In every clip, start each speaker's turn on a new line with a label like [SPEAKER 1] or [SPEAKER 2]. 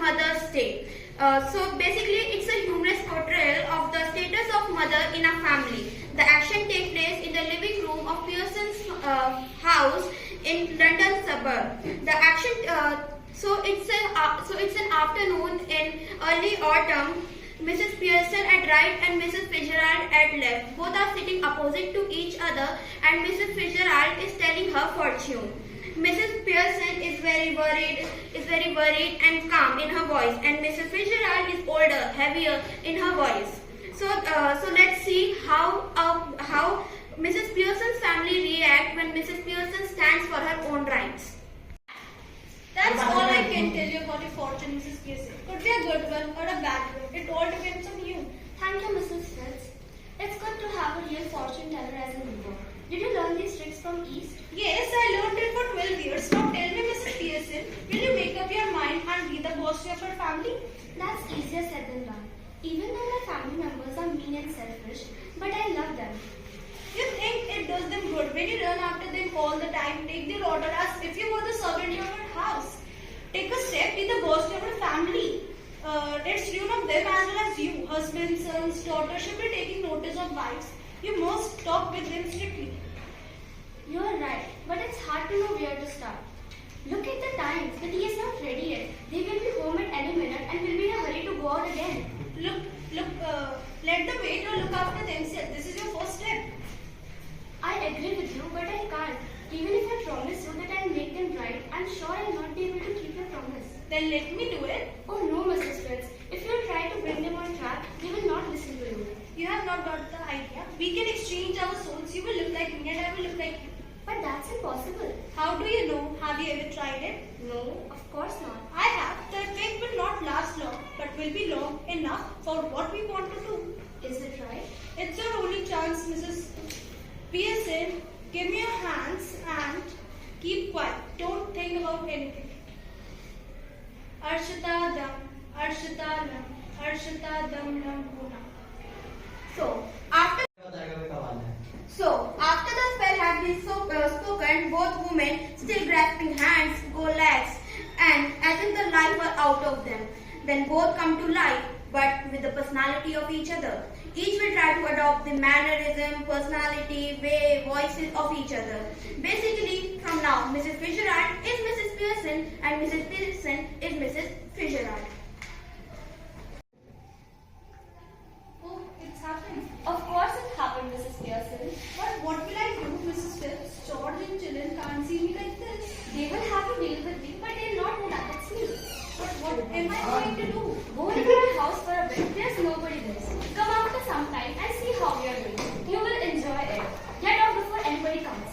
[SPEAKER 1] Mother's Day. So basically, it's a humorous portrayal of the status of mother in a family. The action takes place in the living room of Pearson's house in London suburb. The action, so it's an afternoon in early autumn. Mrs. Pearson at right and Mrs. Fitzgerald at left. Both are sitting opposite to each other, and Mrs. Fitzgerald is telling her fortune. Mrs. Pearson is very worried and calm in her voice, and Mrs. Fitzgerald is older, heavier in her voice. So let's see how Mrs. Pearson's family react when Mrs. Pearson stands for her own rights.
[SPEAKER 2] That's all I can tell you about your fortune, Mrs. Pearson. Could be a good one or a bad one. It all depends on you.
[SPEAKER 3] Thank you, Mrs. Fitz. It's good to have a real fortune teller as a neighbor. Did you learn these tricks from East?
[SPEAKER 2] Yes, I learned it for 12 years. Now tell me, Mrs. Pearson, will you make up your mind and be the boss of your family?
[SPEAKER 3] That's easier said than done. Even though my family members are mean and selfish, but I love them.
[SPEAKER 2] You think it does them good when you run after them all the time, take their order as if you were the servant of your house. Take a step, be the boss of your family. It's ruin of them as well as you. Husbands, sons, daughters should be taking notice of wives. You must talk with them strictly.
[SPEAKER 3] You're right, but it's hard to know where to start. Look at the times, the tea is not ready yet. They will be home at any minute and will be in a hurry to go out again.
[SPEAKER 2] Let them wait or look after themselves. This is your first step.
[SPEAKER 3] I agree with you, but I can't. Even if I promise you that I'll make them right, I'm sure I'll not be able to keep your promise.
[SPEAKER 2] Then let me do it.
[SPEAKER 3] Oh no, Mrs. Fitz. If you try to bring them on track, they will not listen to you.
[SPEAKER 2] You have not got the idea. We can exchange our souls. You will look like me and I will look like you.
[SPEAKER 3] But that's impossible.
[SPEAKER 2] How do you know? Have you ever tried it?
[SPEAKER 3] No, of course not.
[SPEAKER 2] I have. The effect will not last long, but will be long enough for what we want to do.
[SPEAKER 3] Is it right?
[SPEAKER 2] It's your only chance, Mrs. Pearson. Give me your hands and keep quiet. Don't think about anything. Arshita dam, Arshita dam, Arshita dam dam guna.
[SPEAKER 1] So after the spell had been spoken, both women, still grasping hands, go lax, and as if the life were out of them. Then both come to life, but with the personality of each other. Each will try to adopt the mannerism, personality, way, voices of each other. Basically, from now, Mrs. Fitzgerald is Mrs. Pearson and Mrs. Pearson is Mrs. Fitzgerald.
[SPEAKER 2] Oh, it's happened.
[SPEAKER 3] Of course it happened, Mrs. Pearson.
[SPEAKER 2] But what will I do, Mrs. Phipps? George and children can't see me like this.
[SPEAKER 3] They will have to deal with me, but they'll not know that it's me.
[SPEAKER 2] But what am I going to do?
[SPEAKER 3] Go into my house for a bit. There's nobody there. Come after some time and see how we are doing. You will enjoy it. Get out before anybody comes.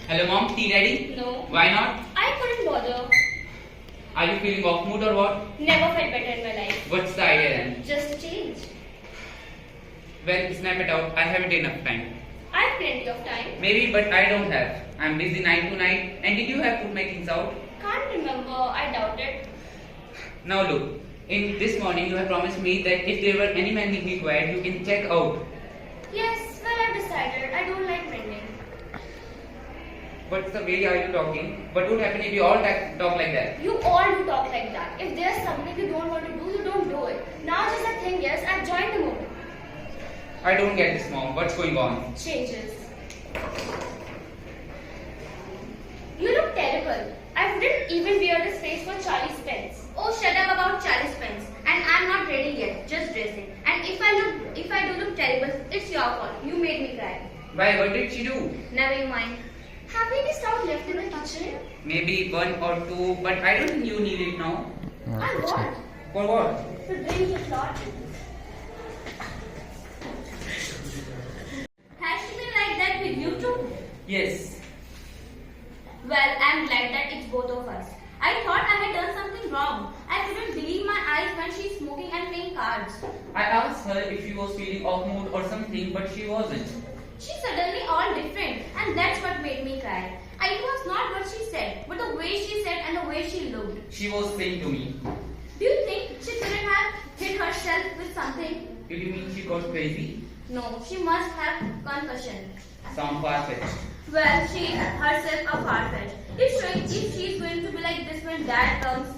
[SPEAKER 4] Hello mom, tea ready?
[SPEAKER 3] No.
[SPEAKER 4] Why not?
[SPEAKER 3] I couldn't bother.
[SPEAKER 4] Are you feeling off mood or what?
[SPEAKER 3] Never felt better in my life.
[SPEAKER 4] What's the idea then?
[SPEAKER 3] Just change.
[SPEAKER 4] Well, snap it out. I haven't enough time.
[SPEAKER 3] I have plenty of time.
[SPEAKER 4] Maybe, but I don't have. I'm busy night to night. And did you have put my things out?
[SPEAKER 3] Can't remember. I doubt it.
[SPEAKER 4] Now look, in this morning you have promised me that if there were any mending required, you can check out.
[SPEAKER 3] Yes, well I've decided. I don't like mending.
[SPEAKER 4] What's the way are you talking? What would happen if you all talk like that?
[SPEAKER 3] You all do talk like that. If there's something you don't want to do, you don't do it. Now just the thing is, I've joined the movement.
[SPEAKER 4] I don't get this mom. What's going on?
[SPEAKER 3] Changes. You look terrible. I wouldn't even wear this face for Charlie's pens.
[SPEAKER 1] Oh, shut up about Charlie's pens. And I'm not ready yet, just dressing. And if I do look terrible, it's your fault. You made me cry.
[SPEAKER 4] Why? What did she do?
[SPEAKER 1] Never you mind.
[SPEAKER 3] Have any stuff left in the kitchen?
[SPEAKER 4] Maybe one or two, but I don't think you need it now.
[SPEAKER 3] And what?
[SPEAKER 4] For what?
[SPEAKER 3] To drink the lot.
[SPEAKER 1] Has she been like that with you too?
[SPEAKER 4] Yes.
[SPEAKER 1] Well, I'm glad that it's both of us. I thought I had done something wrong. I couldn't believe my eyes when she's smoking and playing cards.
[SPEAKER 4] I asked her if she was feeling off mood or something, but she wasn't.
[SPEAKER 1] She's suddenly all different, and that's what made me cry. It was not what she said, but the way she said and the way she looked.
[SPEAKER 4] She was saying to me,
[SPEAKER 1] Do you think she couldn't have hit herself with something?
[SPEAKER 4] did you mean she got crazy?
[SPEAKER 3] No, she must have concussion.
[SPEAKER 4] Sound far-fetched.
[SPEAKER 3] Well, she herself a far-fetched. If she is going to be like this when dad comes.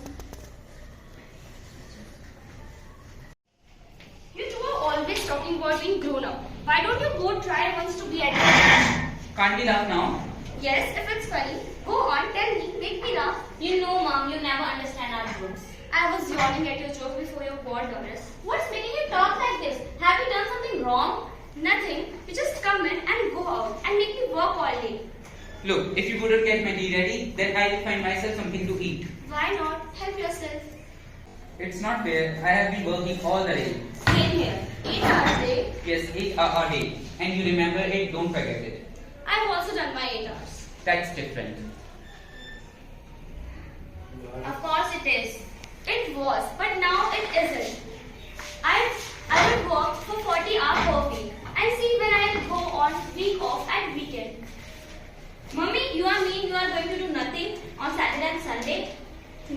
[SPEAKER 3] You two are always talking about being grown up. Why don't you both try once to be adults?
[SPEAKER 4] Can't we laugh now?
[SPEAKER 3] Yes, if it's funny. Go on, tell me, make me laugh. You know, Mom, you never understand our jokes. I was yawning at your joke before your poor Doris. What's making you talk like this? Have you done something wrong? Nothing. You just come in and go out and make me work all day.
[SPEAKER 4] Look, if you wouldn't get my tea ready, then I will find myself something to eat.
[SPEAKER 3] Why not? Help yourself.
[SPEAKER 4] It's not fair. I have been working all the day.
[SPEAKER 3] Same here. 8 hours a day.
[SPEAKER 4] Yes, 8 hours a day. And you remember it, don't forget it.
[SPEAKER 3] I've also done my 8 hours.
[SPEAKER 4] That's different.
[SPEAKER 3] Of course it is. It was, but now it isn't. I will work for 40 hours per week and see when I will go on week off and weekend. Mummy, you are mean you are going to do nothing on Saturday and Sunday?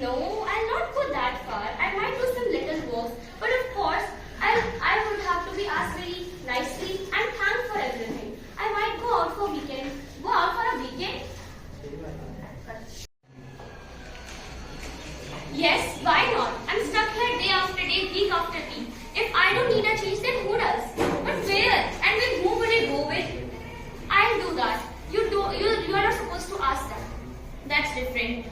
[SPEAKER 3] No, I'll not go that far. I might do some little work, but of course, I would have to be asked very nicely and thanked for everything. I might go out for weekend. Go out for a weekend? Yes, why not? I'm stuck here day after day, week after week. If I don't need a change, then who does? But where? And with whom will I go with? I'll do that. You are not supposed to ask that. That's different.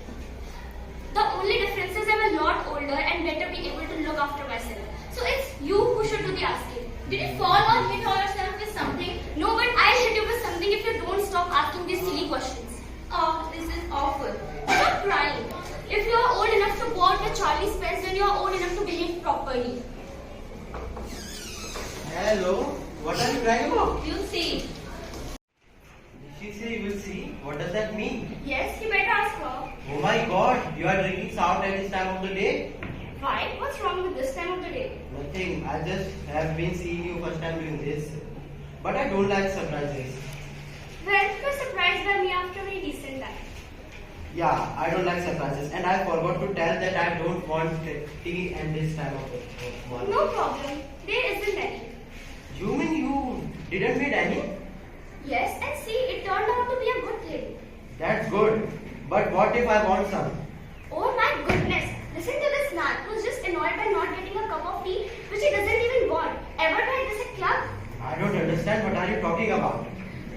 [SPEAKER 3] The only difference is I'm a lot older and better be able to look after myself. So it's you who should do the asking. Did you fall or hit yourself with something? No, but I'll hit you with something if you don't stop asking these silly questions. Oh, this is awful. Stop crying. If you are old enough to go out with Charlie Spence, then you are old enough to behave properly.
[SPEAKER 5] Hello, what are you crying about?
[SPEAKER 3] You'll see.
[SPEAKER 5] She say you will see. What does that mean?
[SPEAKER 3] Yes, you better ask her.
[SPEAKER 5] Oh my god, you are drinking sour at this time of the day?
[SPEAKER 3] Why? What's wrong with this time of the day?
[SPEAKER 5] Nothing, I just have been seeing you first time doing this. But I don't like surprises.
[SPEAKER 3] Well, you're surprised by me after a very decent time.
[SPEAKER 5] Yeah, I don't like surprises and I forgot to tell that I don't want tea at this time of the month.
[SPEAKER 3] No problem. There isn't any.
[SPEAKER 5] You mean you didn't meet any?
[SPEAKER 3] Yes, and see, it turned out to be a good thing.
[SPEAKER 5] That's good. But what if I want some?
[SPEAKER 3] Oh my goodness. Listen to this man who's just annoyed by not getting a cup of tea which he doesn't even want. Ever tried this at club?
[SPEAKER 5] I don't understand what are you talking about.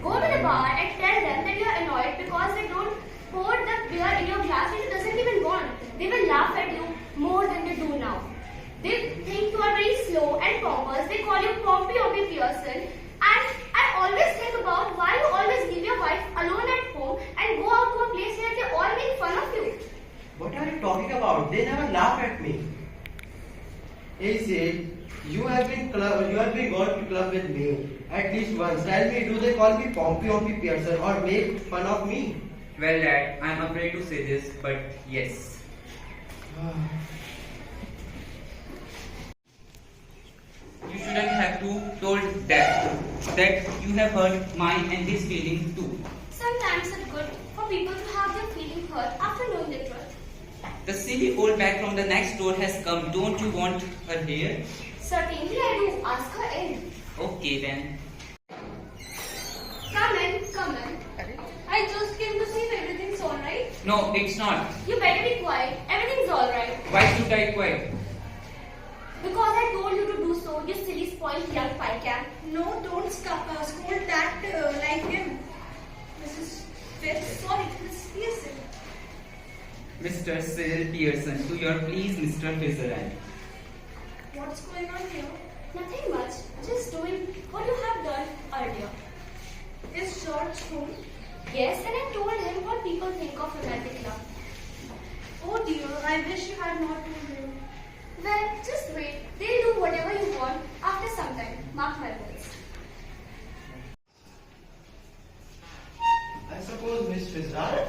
[SPEAKER 3] Go to the bar and tell them that you are annoyed because they don't pour the beer in your glass which you doesn't even want. They will laugh at you more than they do now. They think you are very slow and pompous. They call you Pompey Oppy Pearson. And I always think about why you always leave your wife alone at home and go out to a place where they all make fun of you.
[SPEAKER 5] What are you talking about? They never laugh at me. Hey Sid, you have been gone to club with me at least once. Tell me, do they call me Pompey Oppy Pearson or make fun of me?
[SPEAKER 4] Well, Dad, I'm afraid to say this, but yes. You shouldn't have to told Dad that you have hurt mine and his feelings too.
[SPEAKER 3] Sometimes it's good for people to have their feelings hurt after knowing the truth.
[SPEAKER 4] The silly old bag from the next door has come. Don't you want her here?
[SPEAKER 3] Certainly I do. Ask her in.
[SPEAKER 4] Okay then.
[SPEAKER 3] Come in, come in. I just came to see if everything's alright.
[SPEAKER 4] No, it's not.
[SPEAKER 3] You better be quiet. Everything's alright.
[SPEAKER 4] Why should I quit?
[SPEAKER 3] Because I told you to do so, you silly spoiled young pycam.
[SPEAKER 2] No, don't scold that like him. Mrs. Fitz, sorry, Miss Pearson.
[SPEAKER 4] Mr. Cyril Pearson, to your please, Mr. Fitzgerald.
[SPEAKER 2] What's going on here?
[SPEAKER 3] Nothing much. Just doing what you have done earlier.
[SPEAKER 2] Is George home?
[SPEAKER 3] Yes, and I told him what people think of him at the club.
[SPEAKER 2] Oh dear, I wish you had not told him.
[SPEAKER 3] Well, just wait. They'll do whatever you want after some time. Mark my words.
[SPEAKER 5] I suppose Miss Fitzgerald.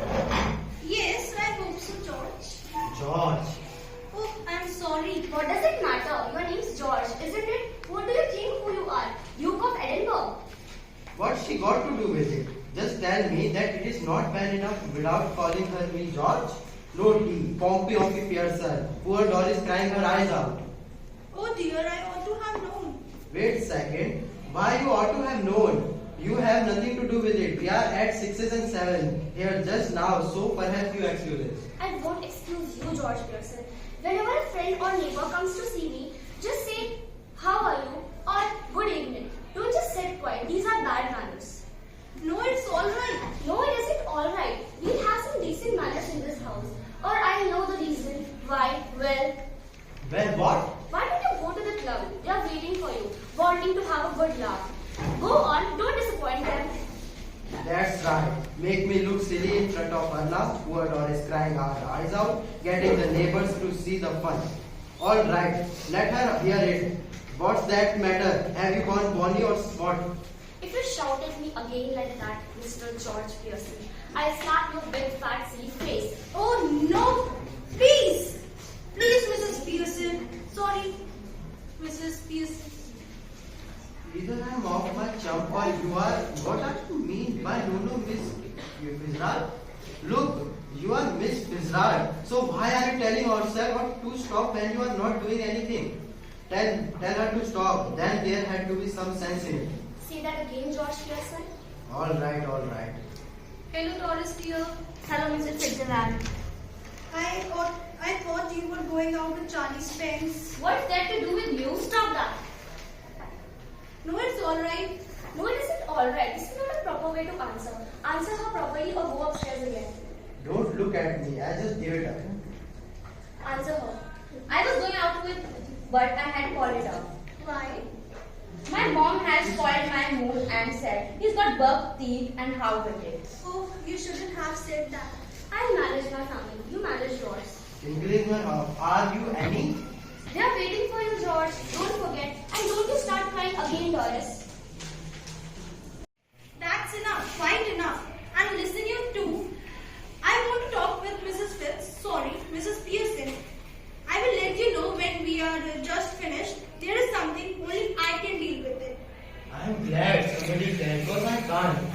[SPEAKER 2] Yes, I hope so, George.
[SPEAKER 5] George.
[SPEAKER 2] Oh, I'm sorry.
[SPEAKER 3] What does it matter? Your name's George, isn't it? What do you think who you are? Duke of Edinburgh.
[SPEAKER 5] What's she got to do with it? Just tell me that it is not bad enough without calling her me George. No tea, Pompey Oppy Pearson. Poor Doris crying her eyes out.
[SPEAKER 2] Oh dear, I ought to have known.
[SPEAKER 5] Wait a second. Why you ought to have known? You have nothing to do with it. We are at 6s and 7 here just now, so perhaps you excuse it.
[SPEAKER 3] I won't excuse you, George Pearson. Whenever a friend or neighbor comes to see me, just say, "How are you?" or "Good evening." Don't just sit quiet. These are bad manners.
[SPEAKER 2] No, it's alright.
[SPEAKER 3] No, it isn't alright. We have some decent manners in this house. Or I know the reason why.
[SPEAKER 5] Well, what?
[SPEAKER 3] Why don't you go to the club? They are waiting for you, wanting to have a good laugh. Go on, don't disappoint them.
[SPEAKER 5] That's right. Make me look silly in front of Anna, poor Doris crying her eyes out, getting the neighbors to see the fun. All right, let her hear it. What's that matter? Have you gone Bonnie or what?
[SPEAKER 3] If you shout at me again like that, Mr. George Pearson, I'll slap your big fat silly face.
[SPEAKER 2] Oh no! Please! Please, Mrs. Pearson. Sorry, Mrs. Pearson.
[SPEAKER 5] Either I'm off my chump or you are. What do you mean by no, Miss Fitzgerald? Look, you are Miss Fitzgerald. So why are you telling yourself to stop when you are not doing anything? Tell her to stop. Then there had to be some sense in it.
[SPEAKER 3] Say that again, George Pearson.
[SPEAKER 5] All right, all right.
[SPEAKER 2] Hello, Doris dear.
[SPEAKER 3] Hello, Mr. Fitzgerald.
[SPEAKER 2] I thought you were going out with Charlie's friends.
[SPEAKER 3] What's that to do with you? Stop that.
[SPEAKER 2] No, it's alright.
[SPEAKER 3] No, it isn't alright. This is not a proper way to answer. Answer her properly or go upstairs again.
[SPEAKER 5] Don't look at me. I just gave it up.
[SPEAKER 3] Answer her. I was going out with, but I had called it up.
[SPEAKER 2] Why?
[SPEAKER 3] My mom had spoiled my mood and said, "He's got bug teeth and how wicked."
[SPEAKER 2] Oh, you shouldn't have said that.
[SPEAKER 3] I'll manage my family. You manage yours.
[SPEAKER 5] Tinkling her up. Are you Annie?
[SPEAKER 3] They are waiting for you, George. Don't forget. And don't you start crying again, Doris.
[SPEAKER 2] That's enough. Quite enough. And listen, you too. I want to talk with Mrs. Fitz. Sorry, Mrs. Pearson. I will let you know when we are just finished. There is something only I can deal with it.
[SPEAKER 5] I'm glad somebody can, because I can't.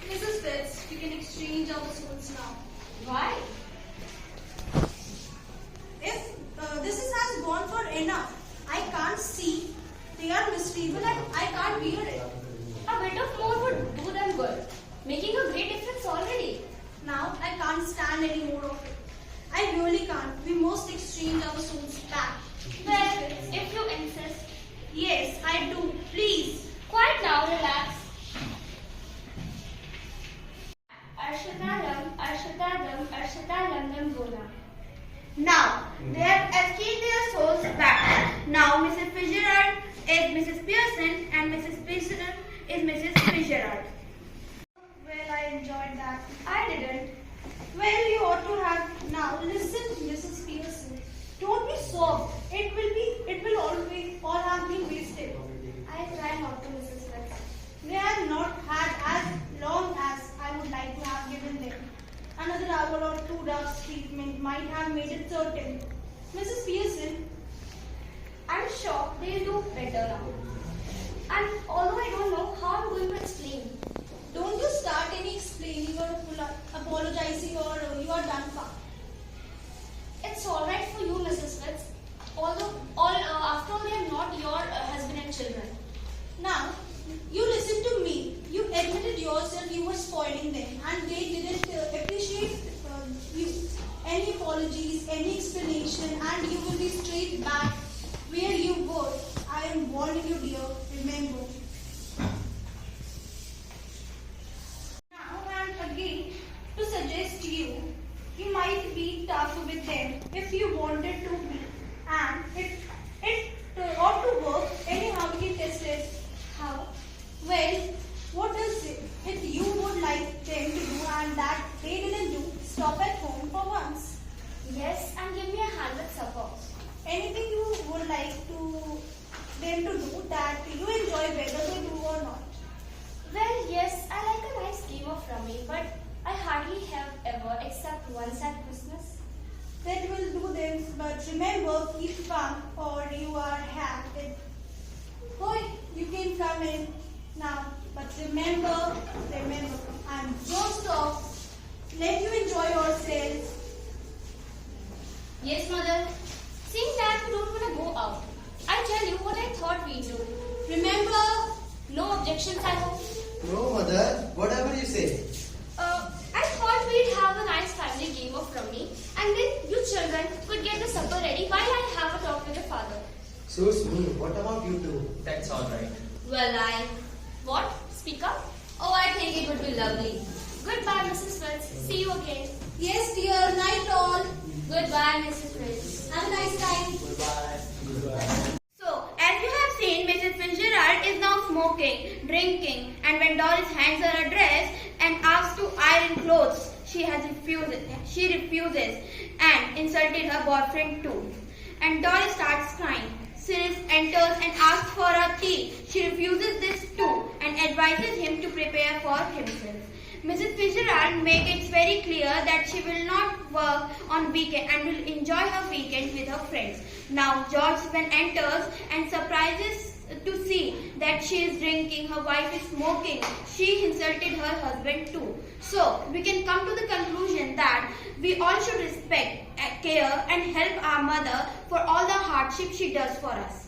[SPEAKER 2] Mrs. Fitz, you can exchange our souls now.
[SPEAKER 3] Why?
[SPEAKER 2] If has gone for enough, I can't see. They are mischievous and I can't bear it.
[SPEAKER 3] A bit of more would do them good. Making a great difference already.
[SPEAKER 2] Now I can't stand any more of it. I really can't. We must exchange our souls back.
[SPEAKER 3] Well, if you insist.
[SPEAKER 2] Yes, I do. Please.
[SPEAKER 3] Quiet now, relax. Arshadalam, Arshadalam, Arshadalam, Gona.
[SPEAKER 1] Now, they have exchanged their souls back. Now, Mrs. Fitzgerald is Mrs. Pearson and Mrs. Pearson is Mrs. Fitzgerald.
[SPEAKER 2] Well, I enjoyed that.
[SPEAKER 3] I didn't.
[SPEAKER 2] Well, you ought to have. Now, listen, Mrs. Pearson. Don't be soft. It will always all have been wasted.
[SPEAKER 3] I try not to, Mrs. Fitz.
[SPEAKER 2] They have not had as long as I would like to have given them. Another hour or two rough treatment might have made it certain. Mrs. Pearson,
[SPEAKER 3] I'm sure they'll do better now. And although I don't know how I'm going to explain.
[SPEAKER 2] don't you start any explaining or apologizing or you are done for.
[SPEAKER 3] It's alright for you, Mrs. Fitz. Although, after all, they are not your husband and children.
[SPEAKER 2] Now, you listen to me. You admitted yourself you were spoiling them and they didn't appreciate you. Any apologies, any explanation and you will be straight back where you were. I am warning you, dear. Remember. Now and again, to suggest you might be tough with them if you wanted to be. And it ought to work. Anyhow, he tested. How? Well, what is it you would like them to do and that they didn't do? Stop at home for once.
[SPEAKER 3] Yes, and give me a hand with supper.
[SPEAKER 2] Anything you would like them to do that you enjoy whether they do or not.
[SPEAKER 3] Well, yes, I like a nice game of rummy, but I hardly have ever except once at Christmas.
[SPEAKER 2] That will do them, but remember, keep calm or you are hacked. Boy, you can come in now, but remember, I'm just off. Let you enjoy yourselves.
[SPEAKER 3] Yes, Mother. Seeing that you don't want to go out, I tell you what I thought we'd do.
[SPEAKER 2] Remember,
[SPEAKER 3] No objections, I hope.
[SPEAKER 5] No, mother. Whatever you say.
[SPEAKER 3] I thought we'd have a nice family game of rummy, and then you children could get the supper ready while I have a talk with the father.
[SPEAKER 5] Suits me. What about you two?
[SPEAKER 4] That's all right.
[SPEAKER 3] Well, What? Speak up? Oh, I think it would be lovely. Goodbye, Mrs. Fritz. See you again.
[SPEAKER 2] yes dear, night all.
[SPEAKER 3] Goodbye, Mrs. Fritz.
[SPEAKER 2] Have a nice time.
[SPEAKER 1] So, as you have seen, Mrs. Fitzgerald is now smoking, drinking, and when Doris hands her a dress and asks to iron clothes, she refuses and insulted her boyfriend too. And Doris starts crying. Cyrus enters and asks for a tea. She refuses this too and advises him to prepare for himself. Mrs. Fitzgerald makes it very clear that she will not work on weekend and will enjoy her weekend with her friends. Now George then enters and surprises to see that she is drinking, her wife is smoking. She insulted her husband too. So we can come to the conclusion that we all should respect, care and help our mother for all the hardship she does for us.